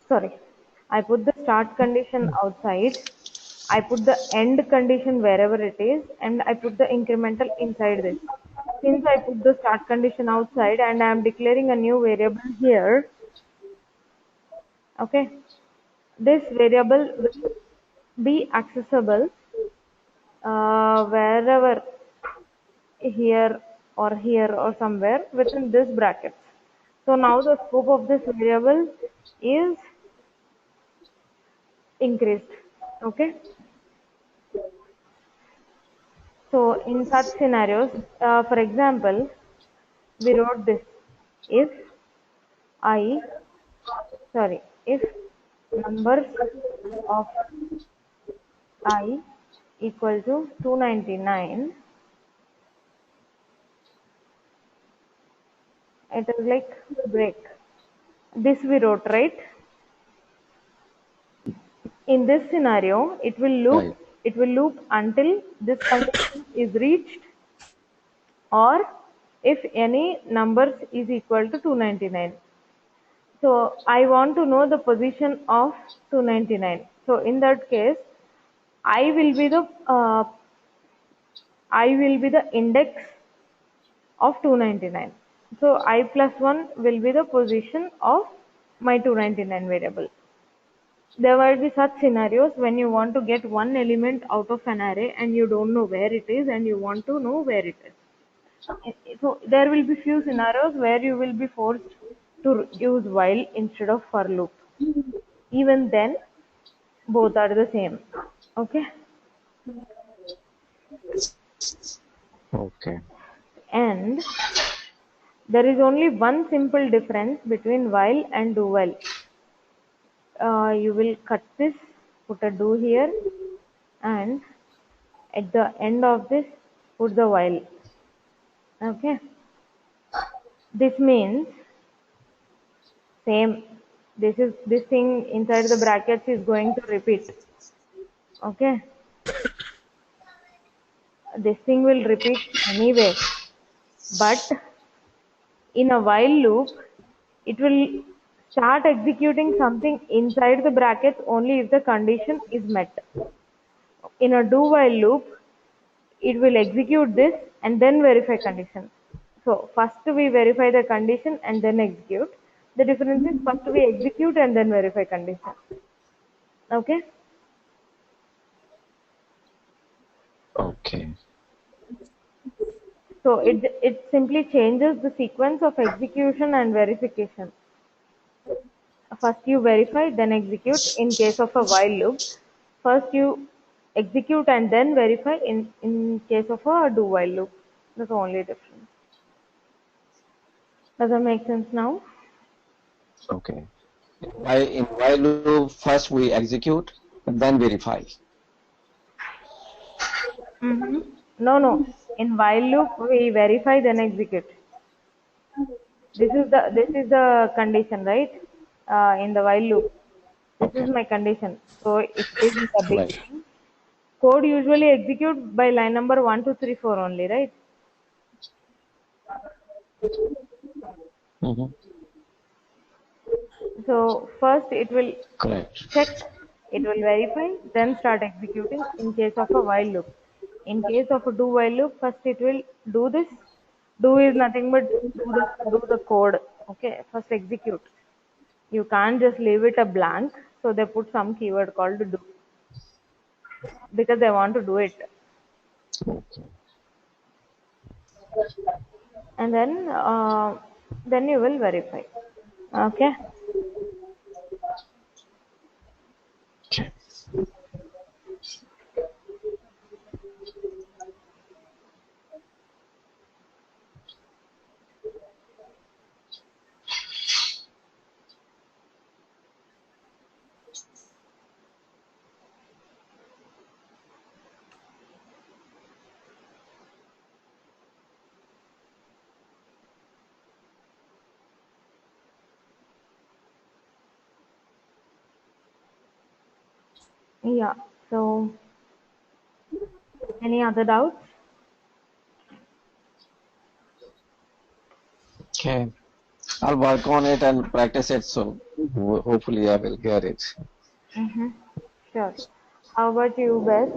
sorry, I put the start condition outside, I put the end condition wherever it is, and I put the incremental inside this. Since I put the start condition outside and I am declaring a new variable here, okay, this variable will be accessible wherever, here or somewhere within this bracket. So now the scope of this variable is increased. Okay. So in such scenarios, for example, we wrote this: if I, sorry, if numbers of I equal to 299, it is like break. This we wrote, right? In this scenario, it will loop. Right. It will loop until this condition is reached, or if any numbers is equal to 299. So I want to know the position of 299. So in that case, I will be the index of 299. So I plus 1 will be the position of my 299 variable. There will be such scenarios when you want to get one element out of an array and you don't know where it is and you want to know where it is. So there will be few scenarios where you will be forced to use while instead of for loop. Even then, both are the same. Okay. Okay. And there is only one simple difference between while and do while. You will cut this, put a do here, and at the end of this, put the while. Okay. This means same. This thing inside the brackets is going to repeat. Okay. This thing will repeat anyway, but in a while loop, it will start executing something inside the brackets only if the condition is met. In a do while loop, it will execute this and then verify condition. So first we verify the condition and then execute. The difference is first we execute and then verify condition. Okay. Okay. So it simply changes the sequence of execution and verification. First you verify, then execute in case of a while loop. First you execute and then verify in case of a do while loop. That's the only difference. Does that make sense now? Okay. In while loop, first we execute and then verify. No. In while loop we verify then execute. This is the condition, right? In the while loop. This is Okay. my condition. So if it is in the Right. beginning, code usually execute by line number 1, 2, 3, 4 only, right? Mm-hmm. So first it will Correct. check, it will verify, then start executing in case of a while loop. In case of a do while loop, first it will do this. Do is nothing but do the code. Okay, first execute. You can't just leave it a blank. So they put some keyword called do because they want to do it. Okay. And then you will verify. Okay. Okay. Yeah. So any other doubts? Okay. I'll work on it and practice it, so hopefully I will get it. Mm-hmm. Sure. How about you, Beth?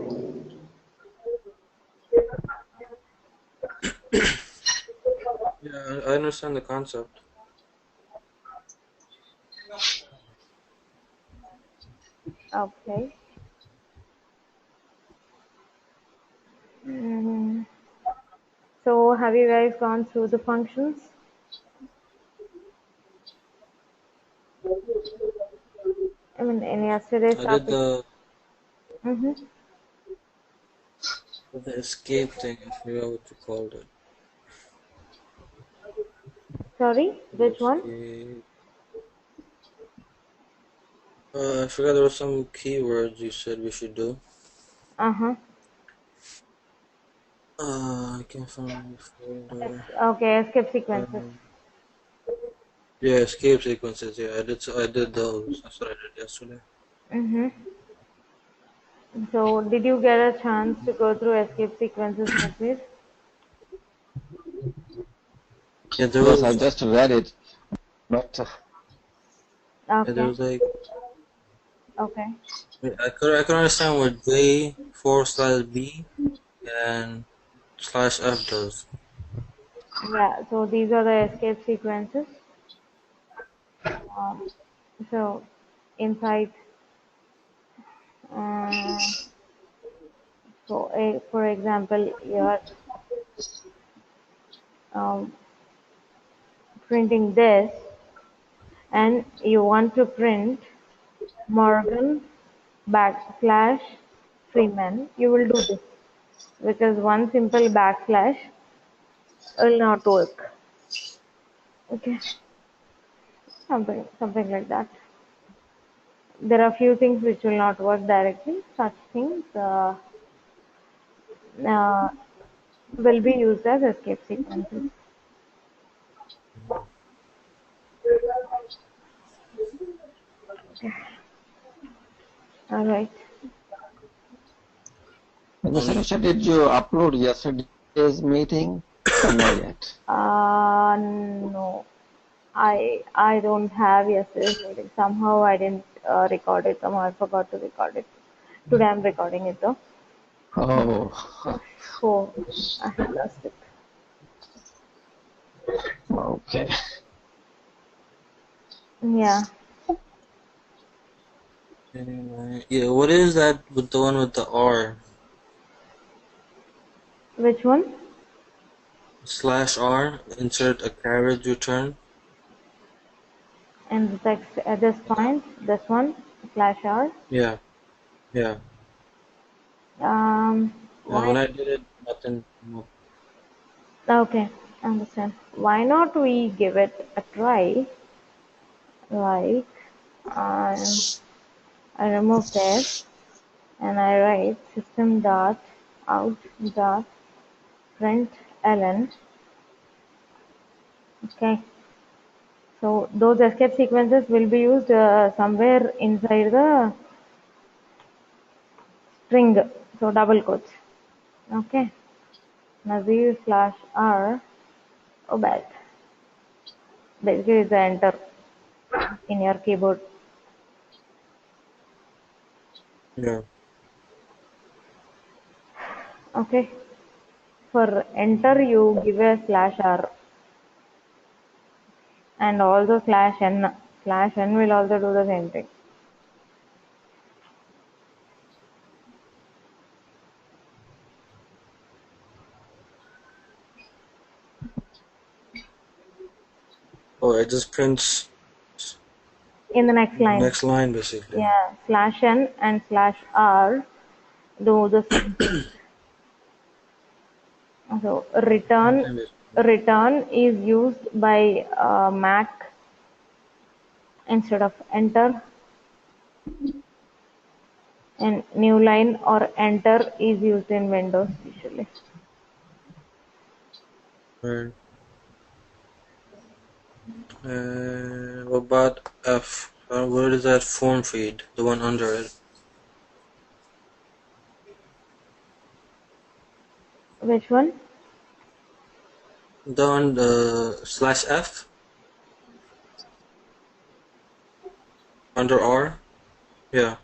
Yeah, I understand the concept. Okay. Mm. So have you guys gone through the functions? I mean, in yesterday's I did topic. Mm-hmm. the escape thing. I forgot what you called it. Sorry, The which one? escape. I forgot there were some keywords you said we should do. Uh-huh. I can't find my folder. Okay, escape sequences. Um, yeah, escape sequences. Yeah, I did those. That's what I did yesterday. Mm-hmm. So did you get a chance to go through escape sequences, Nazir? Yeah, there Yes, I was. just read it, but Yeah, there Okay. was like. Okay. I could understand what J/B and /F does. Yeah, so these are the escape sequences. Um, so inside, uh, for example, you're um, printing this and you want to print Morgan backslash Freeman, you will do this because one simple backslash will not work. Okay, something like that. There are few things which will not work directly. Such things uh, will be used as escape sequences. Okay. All right. Mr. Risha, did you upload yesterday's meeting or not yet? No, I don't have yesterday's meeting. Somehow I didn't record it. Somehow I forgot to record it. Today I'm recording it though. Oh, Oh, I have lost it. okay. Yeah. Anyway, yeah, what is that with the one with the R? Which one? /R, insert a carriage return. And the text at this point, this one, slash R. Yeah, yeah. Yeah, Why? when I did it, nothing came up. Okay, understand. Why not we give it a try? Like, um, I remove this and I write system dot out dot println. Okay, so those escape sequences will be used somewhere inside the string, so double quotes. Okay, Nazir slash R Obed. Basically, it's the enter in your keyboard. Yeah. Okay, for enter you give a slash R and also slash N. Slash N will also do the same thing. Oh, it just prints In the next the line, next line basically. yeah, slash N and slash R do the same thing. So Same return thing basically. return is used by Mac instead of enter, and new line or enter is used in Windows usually. Right. What about F? What is that form feed? The one under it. Which one? The one, the /F? Under R? Yeah.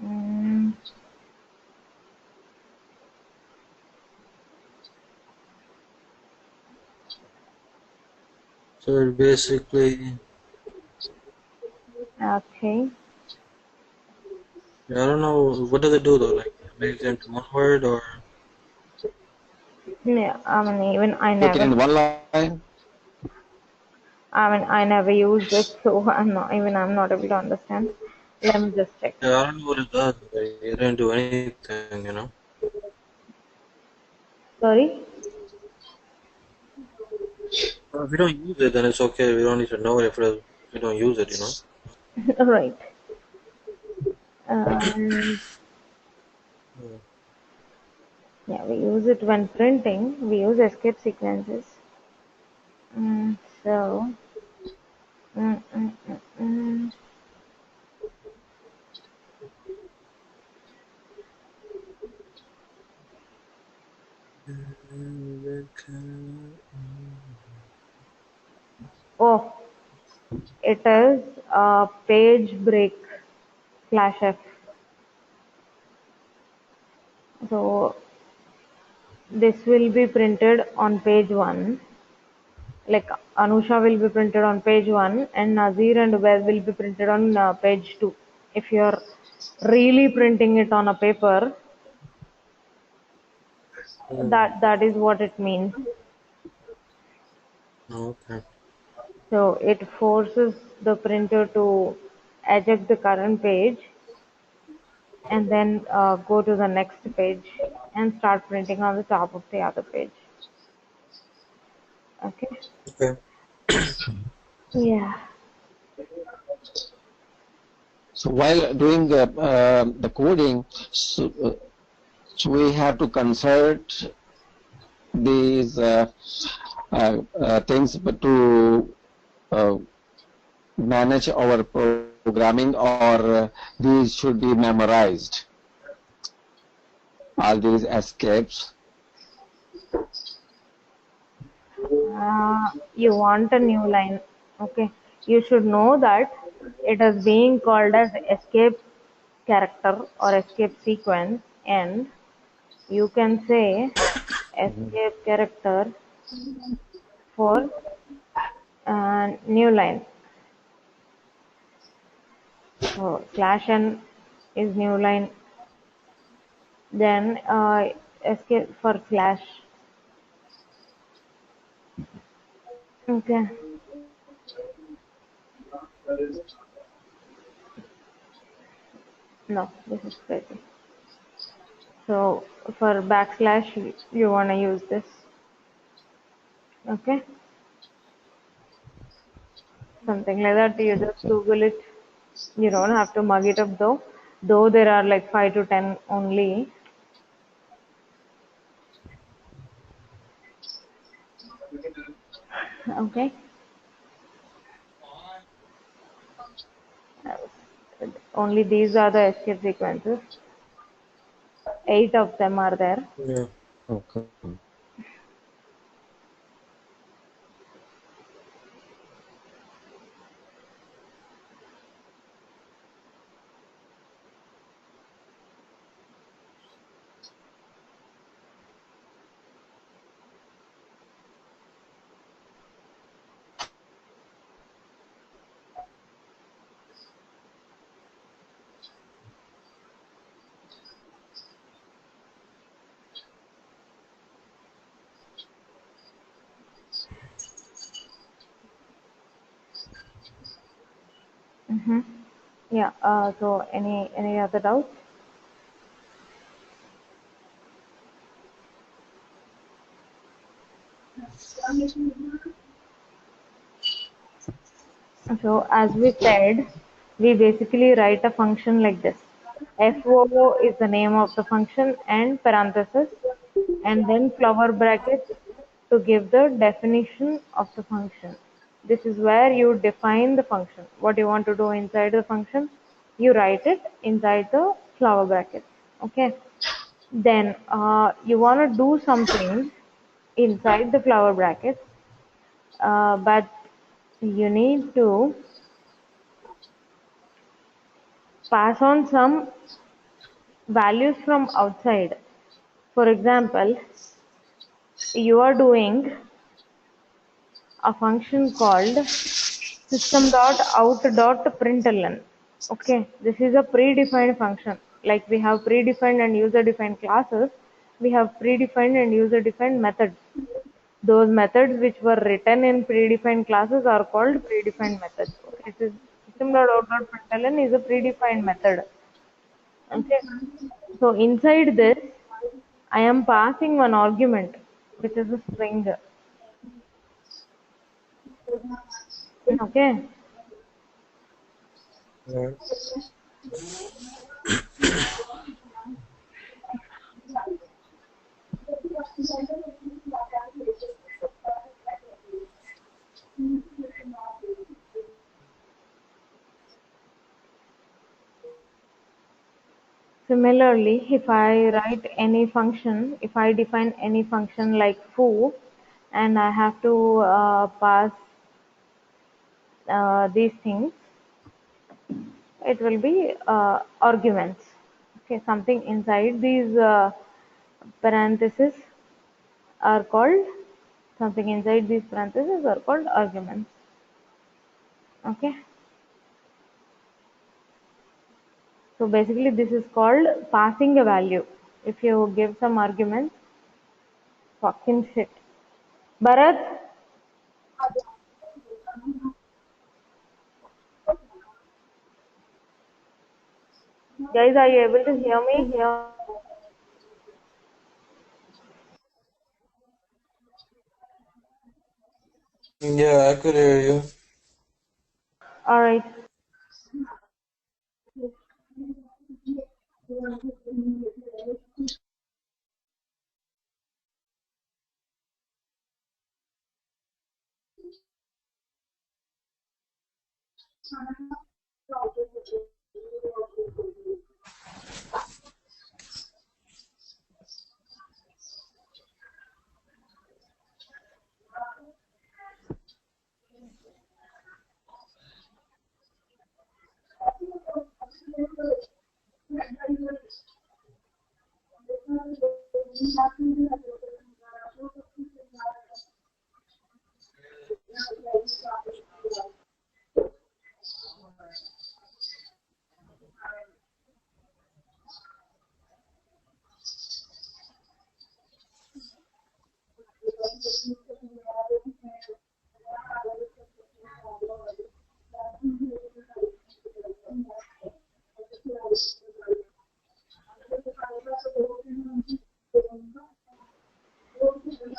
Mm, So it basically, okay. I don't know, what does it do though? Like, make it into one word or? Yeah, I mean, even Take it in one line. I never used it, so I'm not able to understand. Let me just check. Yeah, I don't know what it does. Like, it didn't do anything, you know? Sorry? Well, if we don't use it, then it's okay. We don't need to know it if we don't use it, you know? Right. And Yeah. yeah, we use it when printing. We use escape sequences. So, mm, mm, mm, mm. Oh, it is a page break slash F. So this will be printed on page 1. Like Anusha will be printed on page 1 and Nazir and Ubaid will be printed on page 2. If you're really printing it on a paper, Hmm. that is what it means. Okay. So it forces the printer to eject the current page and then go to the next page and start printing on the top of the other page. Okay. Okay. Yeah. So while doing the coding, so we have to consult these things to uh, manage our programming, or these should be memorized, all these escapes. You want a new line. Okay. You should know that it is being called as escape character or escape sequence, and you can say escape character for new line. So slash n is new line, then escape for slash. Okay. No, this is crazy. So for backslash, you want to use this. Okay. Something like that. You just Okay. Google it. You don't have to mug it up though. Though there are like 5 to 10 only. Okay. Only these are the escape sequences. 8 of them are there. Yeah. Okay. Mm-hmm. Yeah. So any other doubts? So as we said, we basically write a function like this. FOO is the name of the function and parenthesis and then flower brackets to give the definition of the function. This is where you define the function. What you want to do inside the function, you write it inside the flower brackets. Okay. Then you want to do something inside the flower brackets, but you need to pass on some values from outside. For example, you are doing a function called system.out.println. Okay, this is a predefined function. Like we have predefined and user-defined classes, we have predefined and user-defined methods. Those methods which were written in predefined classes are called predefined methods. Okay, this is system.out.println is a predefined method. Okay, so inside this, I am passing one argument, which is a string. Okay. Yeah. Similarly, if I write any function, if I define any function like foo, and I have to pass these things, it will be arguments. Okay, something inside these parentheses are called, something inside these parentheses are called arguments. Okay, so basically this is called passing a value. If you give some arguments, fucking shit. Bharat, guys, are you able to hear me? Yeah, I could hear you. All right.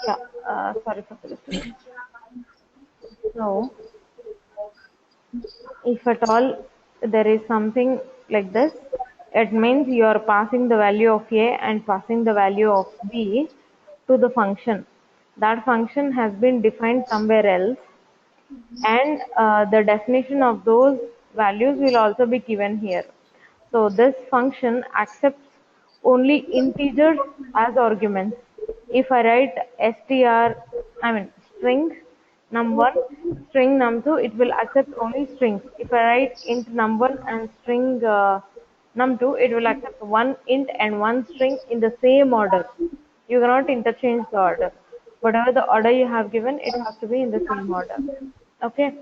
Yeah, sorry for the disturbance. So, if at all there is something like this, it means you are passing the value of A and passing the value of B to the function. That function has been defined somewhere else, and the definition of those values will also be given here. So this function accepts only integers as arguments. If I write string num1, string num2, it will accept only strings. If I write int num1 and string num2, it will accept one int and one string in the same order. You cannot interchange the order. Whatever the order you have given, it has to be in the same order. Okay,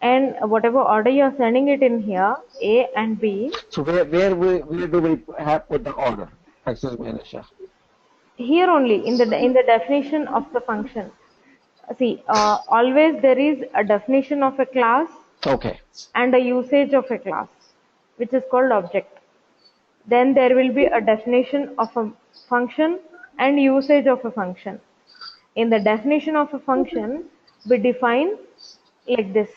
and whatever order you are sending it in here, A and B. So where do we have put the order? Excuse me, Anisha. Here only in the definition of the function. See, always there is a definition of a class Okay. and a usage of a class, which is called object. Then there will be a definition of a function and usage of a function. In the definition of a function, we define like this,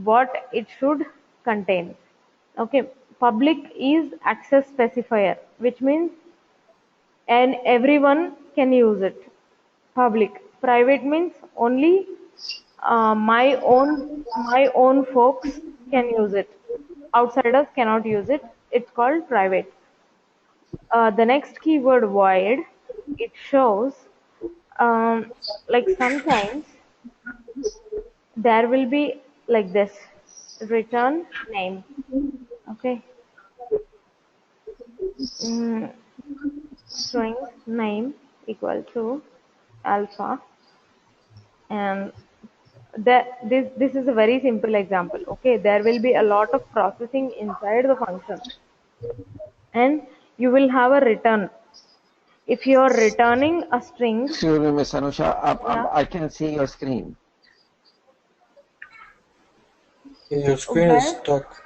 what it should contain. Okay, public is access specifier, which means and everyone can use it. Public. Private means only my own folks can use it. Outsiders cannot use it. It's called private. The next keyword void, it shows like sometimes there will be like this return name. Okay. Mm, string name equal to alpha, and this is a very simple example. Okay, there will be a lot of processing inside the function, and you will have a return. If you are returning a string, Excuse me, Miss Anusha, yeah. I can see your screen. Your screen is Where? stuck.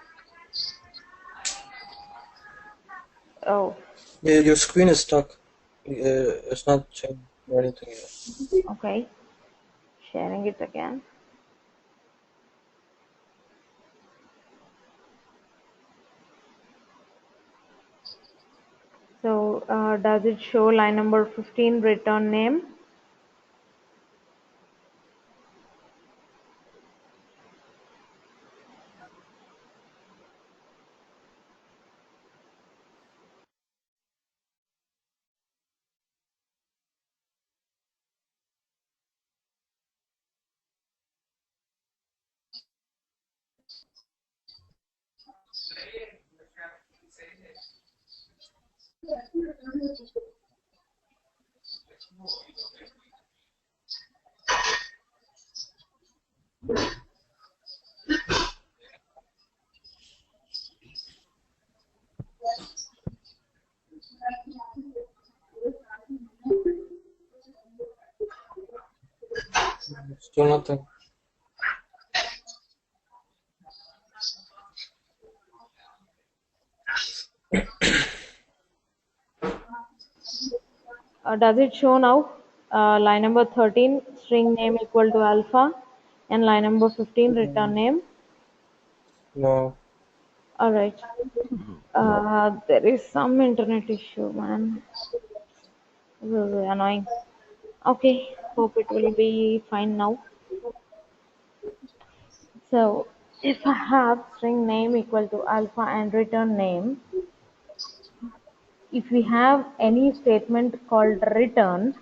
Oh, Yeah, your screen is stuck. It's not changing or anything yet. okay. Sharing it again. So does it show line number 15 return name? Still nothing. Does it show now? Line number 13 string name equal to alpha, and line number 15 return name. No. All right. There is some internet issue, man. This is annoying. Okay, hope it will be fine now. So if I have string name equal to alpha and return name, if we have any statement called return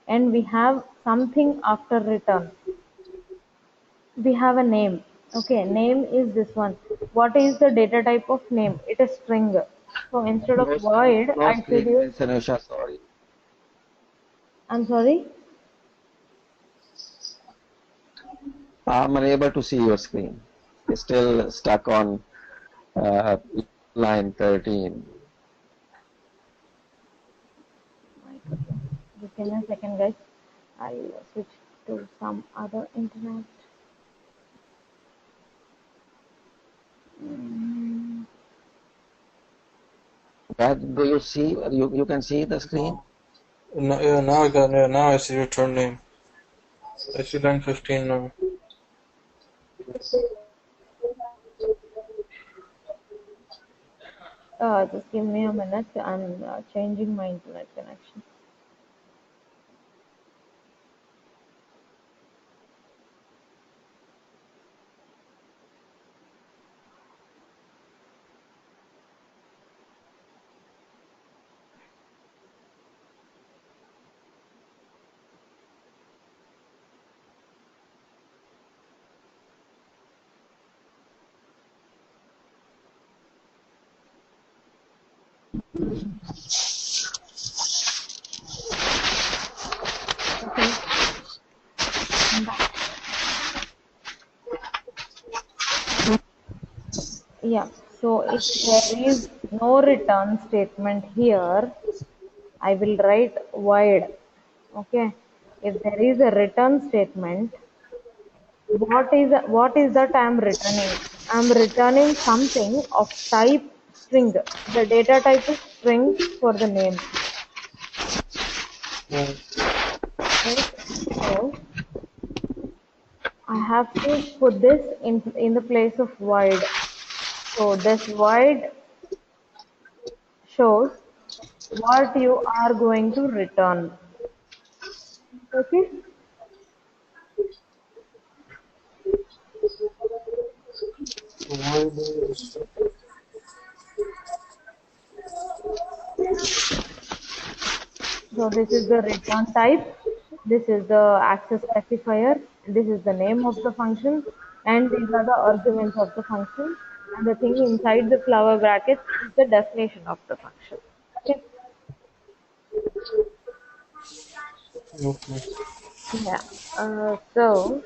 and we have something after return, we have a name. Okay, name is this one. What is the data type of name? It is string. So instead of No screen, void, no I should screen, use, Miss Anusha, sorry. I'm sorry. I'm unable to see your screen. It's still stuck on uh, line 13. Just give me a second, guys. I'll switch to some other internet. Mm, Do you see, you can see the screen? No, yeah, now I see return name. I see line 15 now. just give me a minute. I'm changing my internet connection. Okay, I'm back. Yeah, so if there is no return statement here, I will write void. Okay, if there is a return statement, what is that I'm returning? I'm returning something of type string. The data type is string for the name. Yeah. Right? So I have to put this in the place of void. So this void shows what you are going to return. Okay. variables. So this is the return type, this is the access specifier, this is the name of the function, and these are the arguments of the function. And the thing inside the flower brackets is the definition of the function. Okay. Okay. Yeah. So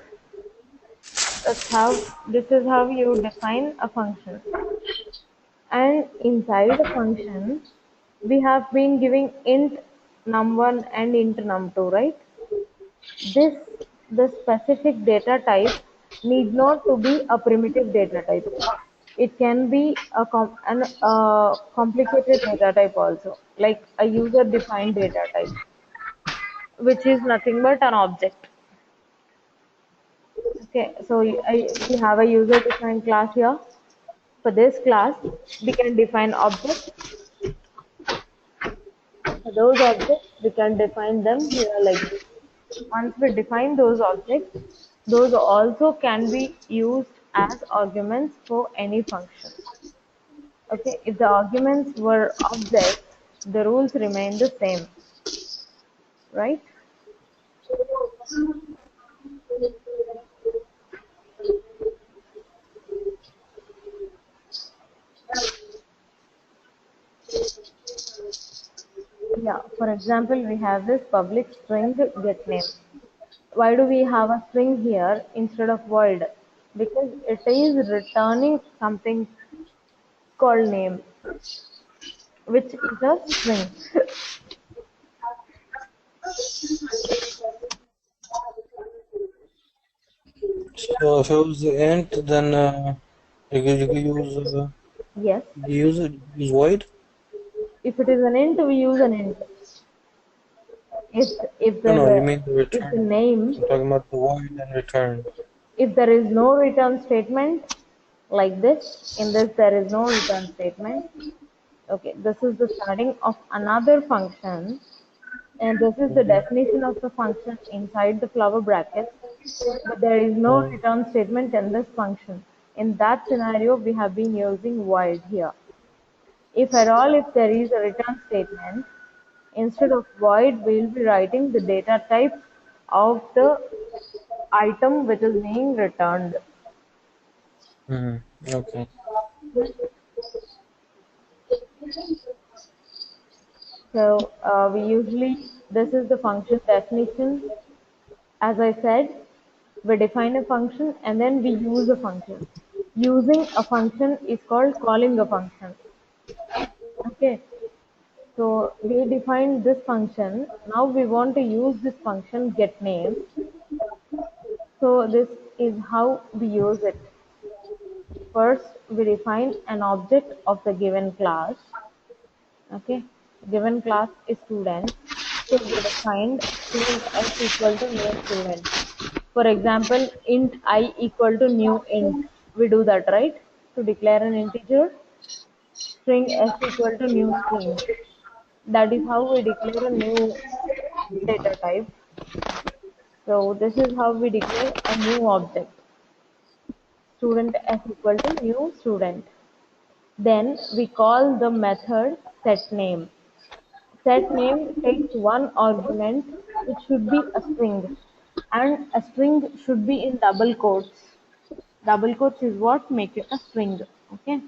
this is how you define a function. And inside the function, we have been giving int num1 and int num2, right? This the specific data type need not to be a primitive data type. It can be a complicated data type also, like a user defined data type, which is nothing but an object. Okay, so we have a user defined class here. For this class, we can define objects. For those objects, we can define them here like this. Once we define those objects, those also can be used as arguments for any function. Okay, if the arguments were objects, the rules remain the same, right? Yeah, for example, we have this public string get name. Why do we have a string here instead of void? Because it is returning something called name, which is a string. So if it was the int, then you could Yes. use void. If it is an int, we use an int. If No, you the mean the if the return. name, I'm talking about the void and return. if there is no return statement like this, in this there is no return statement. Okay, this is the starting of another function, and this is the definition of the function inside the flower brackets. But there is no return statement in this function. In that scenario, we have been using void here. If at all, if there is a return statement, instead of void, we will be writing the data type of the item which is being returned. Okay. So this is the function definition. As I said, we define a function and then we use a function. Using a function is called calling a function. Okay. So we defined this function. Now we want to use this function get name. So this is how we use it. First, we define an object of the given class. Okay, given class is student. So we defined student s equal to new student. For example, int I equal to new int. We do that, right? To declare an integer, string s equal to new string. That is how we declare a new data type. So this is how we declare a new object. Student s equal to new student. Then we call the method setName. SetName takes one argument, which should be a string, and a string should be in double quotes. Double quotes is what make it a string. Okay.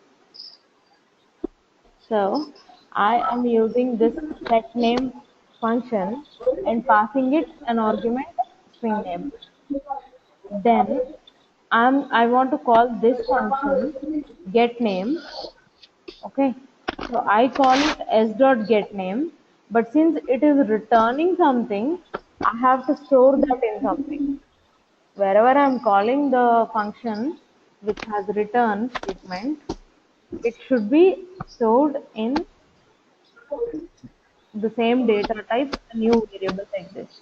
So I am using this setName function and passing it an argument string name. Then I want to call this function getName. Okay, so I call it s dot get name, but since it is returning something, I have to store that in something. Wherever I'm calling the function which has return statement, it should be stored in the same data type, a new variable like this.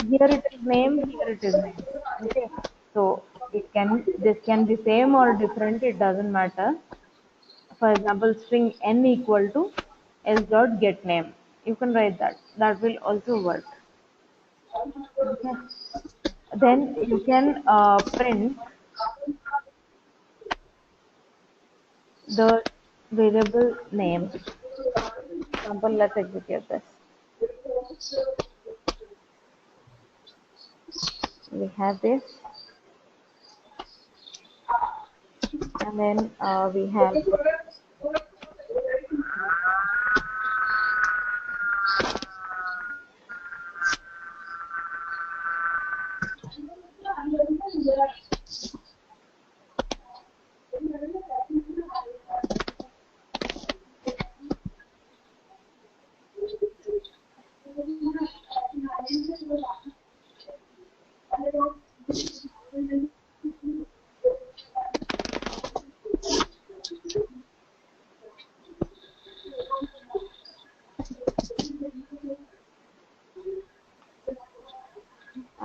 Here it is name, here it is name. Okay, so this can be same or different, it doesn't matter. For example, string n equal to s dot get name. You can write that. That will also work. Okay. Then you can print the variable name. For example, let's execute this. We have this, and then we have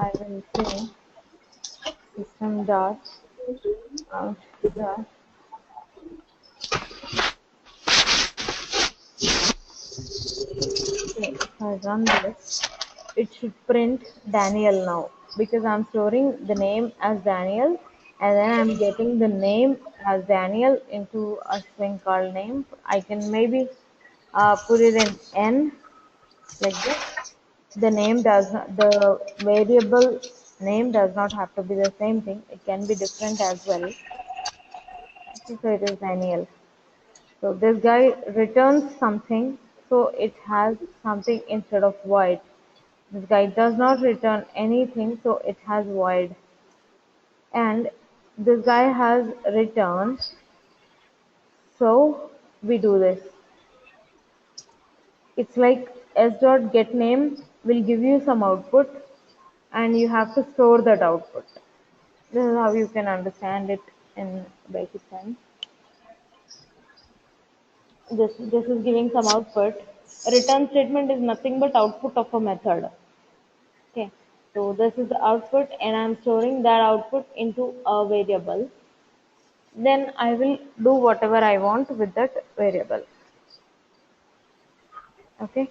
I will say system dot out dot. Okay, if I run this, it should print Daniel now because I'm storing the name as Daniel, and then I'm getting the name as Daniel into a string called name. I can maybe put it in N like this. The name does not, the variable name does not have to be the same thing. It can be different as well. Okay, so it is Daniel. So this guy returns something, so it has something instead of void. This guy does not return anything, so it has void. And this guy has returned, so we do this. It's like s dot get name will give you some output, and you have to store that output. This is how you can understand it in basic sense. This is giving some output. A return statement is nothing but output of a method. Okay, so this is the output, and I'm storing that output into a variable. Then I will do whatever I want with that variable. Okay.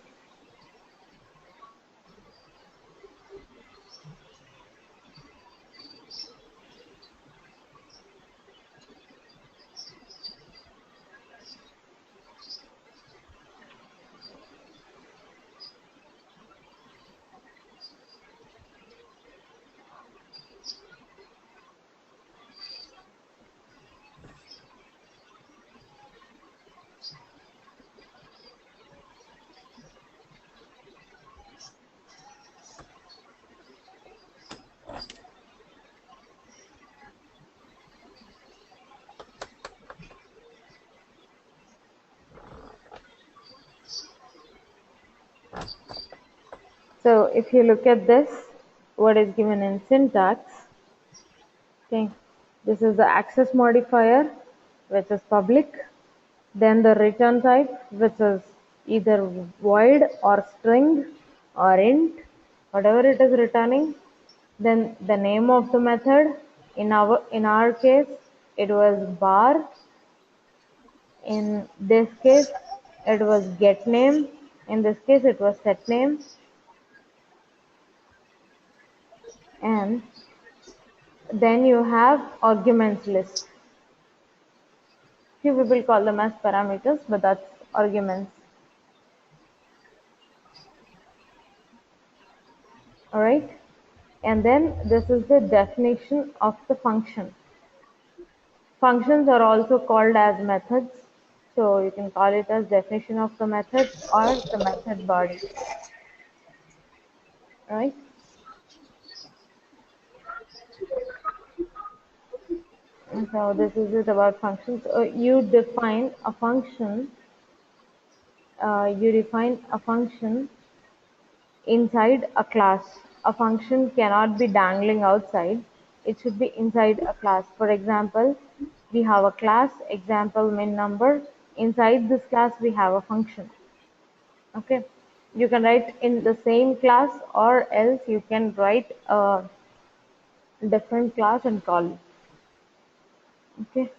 So if you look at this, what is given in syntax, okay, this is the access modifier, which is public. Then the return type, which is either void or string or int, whatever it is returning. Then the name of the method. In our case, it was bar. In this case, it was get name. In this case, it was set name. And then you have arguments list. Few people call them as parameters, but that's arguments. All right. And then this is the definition of the function. Functions are also called as methods. So you can call it as definition of the method or the method body. Right? And so this is it about functions. You define a function. Inside a class. A function cannot be dangling outside. It should be inside a class. For example, we have a class, example min number. Inside this class, we have a function. Okay. You can write in the same class, or else you can write a different class and call it. Okay.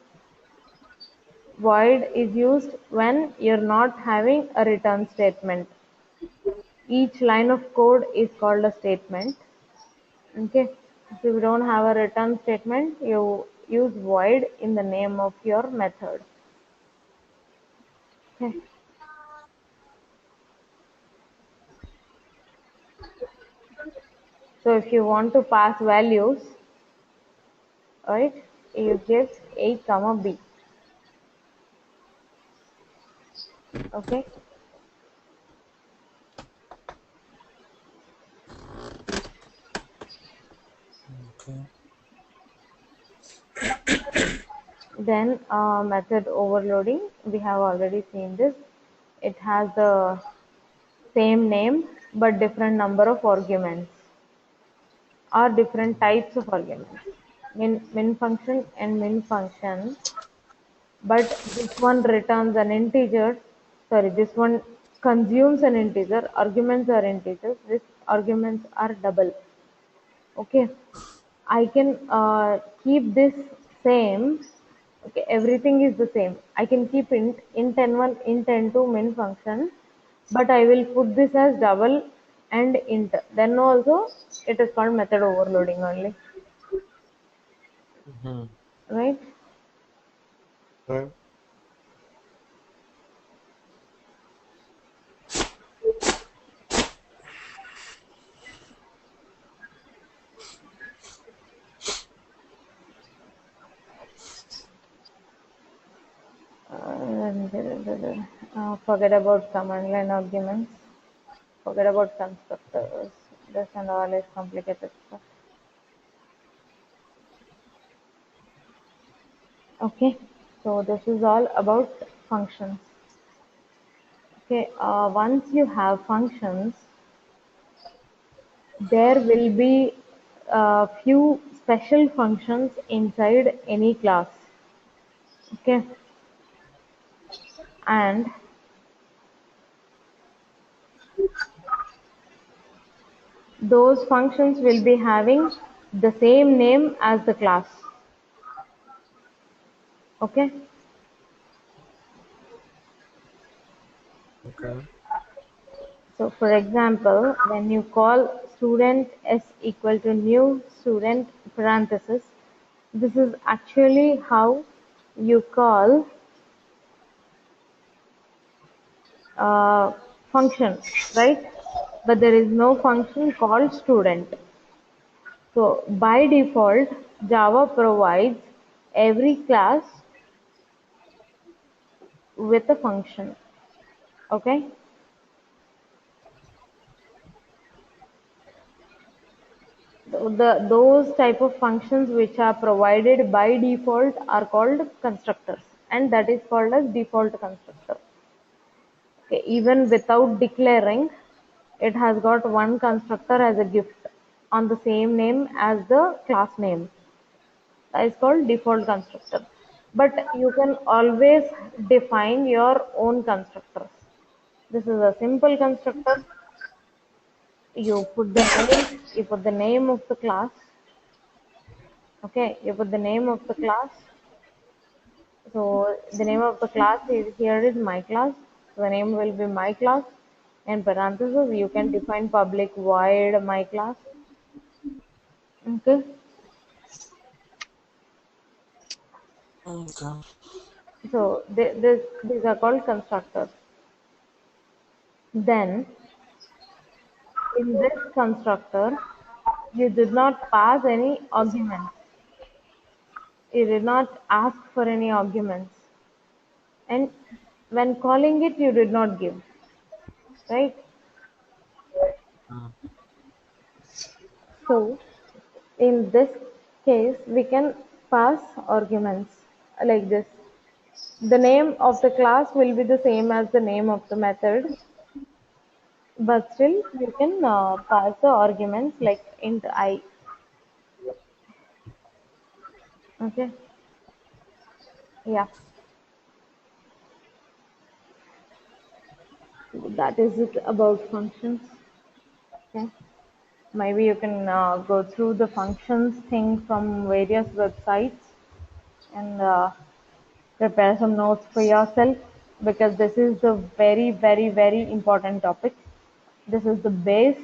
Void is used when you're not having a return statement. Each line of code is called a statement. Okay. If you don't have a return statement, you use void in the name of your method. Okay. So if you want to pass values, right, you give A comma B. Okay. Okay. Then method overloading, we have already seen this. It has the same name but different number of arguments or different types of arguments. Min function and min function, but this one returns an integer. Sorry, this one consumes an integer. Arguments are integers. These arguments are double. Okay, I can keep this same. Okay, everything is the same. I can keep int n1, int n2 min function, but I will put this as double and int. Then also it is called method overloading only, Mm-hmm. right? Right. Forget about command line arguments. Forget about constructors. This and all is complicated stuff. Okay, so this is all about functions. Okay, once you have functions, there will be a few special functions inside any class. Okay, and those functions will be having the same name as the class. Okay, Okay. so for example, when you call student s equal to new student parenthesis, this is actually how you call uh, function, right? But there is no function called student. So by default, Java provides every class with a function. Okay. Those type of functions which are provided by default are called constructors, and that is called as default constructor. Okay, even without declaring, it has got one constructor as a gift on the same name as the class name. That is called default constructor. But you can always define your own constructors. This is a simple constructor. You put the name of the class. Okay, you put the name of the class. So the name of the class is here is my class. So the name will be my class. In parentheses, you can define public void my class. Okay. Okay. So these are called constructors. Then in this constructor, you did not pass any arguments. You did not ask for any arguments. And when calling it, you did not give, right? Mm. So in this case, we can pass arguments like this. The name of the class will be the same as the name of the method, but still you can pass the arguments like int I. Okay, yeah, that is it about functions. Okay, maybe you can go through the functions thing from various websites and prepare some notes for yourself, because this is the very, very, very important topic. This is the base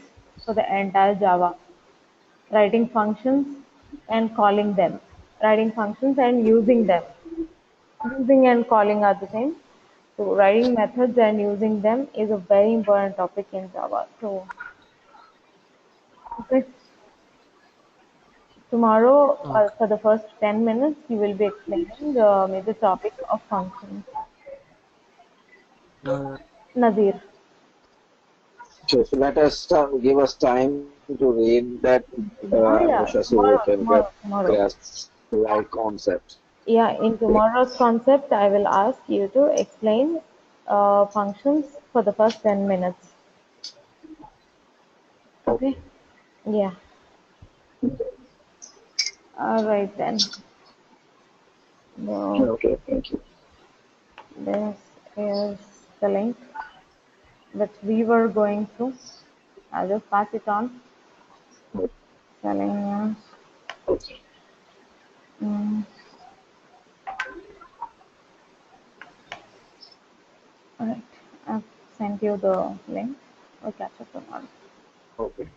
for the entire Java. Writing functions and calling them. Writing functions and using them. Using and calling are the same. So writing methods and using them is a very important topic in Java. So okay, tomorrow Okay. for the first 10 minutes you will be explaining the topic of functions. Uh, Nazir. So let us give us time to read that, Yeah, yeah. Anusha, so we Tomorrow, can get tomorrow, tomorrow. grasp the right concept. Yeah, in tomorrow's concept, I will ask you to explain functions for the first 10 minutes. Okay? Okay. Yeah. All right then. So Okay. Thank you. this is the link that we were going through. I'll just pass it on. Selenium. Okay. Mm, all right. I've sent you the link. We'll catch up tomorrow. Okay.